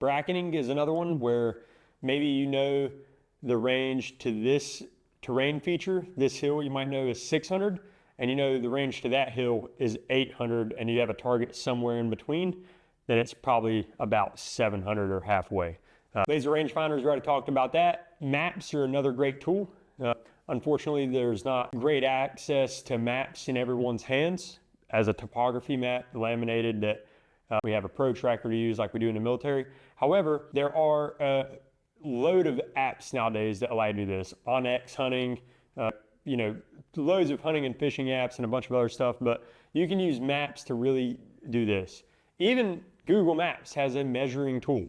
Bracketing is another one where maybe you know the range to this terrain feature, this hill you might know is 600, and you know the range to that hill is 800, and you have a target somewhere in between, then it's probably about 700 or halfway. Laser rangefinders, we already talked about that. Maps are another great tool. Unfortunately, there's not great access to maps in everyone's hands. As a topography map, laminated, that we have a protractor to use like we do in the military. However, there are a load of apps nowadays that allow you to do this. OnX Hunting, you know, loads of hunting and fishing apps and a bunch of other stuff, but you can use maps to really do this. Even Google Maps has a measuring tool.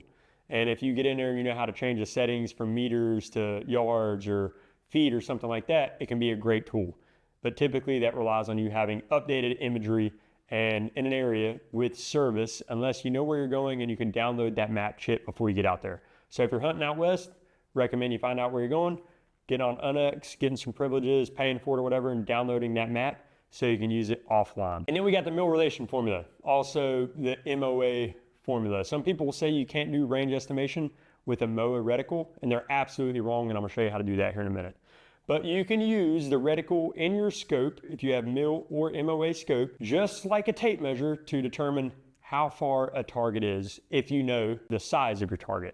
And if you get in there and you know how to change the settings from meters to yards or feet or something like that, it can be a great tool. But typically that relies on you having updated imagery and in an area with service, unless you know where you're going and you can download that map chip before you get out there. So if you're hunting out west, recommend you find out where you're going, get on OnX, getting some privileges, paying for it or whatever, and downloading that map so you can use it offline. And then we got the mill relation formula, also the MOA formula. Some people will say you can't do range estimation with a MOA reticle, and they're absolutely wrong, and I'm gonna show you how to do that here in a minute. But you can use the reticle in your scope, if you have mill or MOA scope, just like a tape measure to determine how far a target is if you know the size of your target.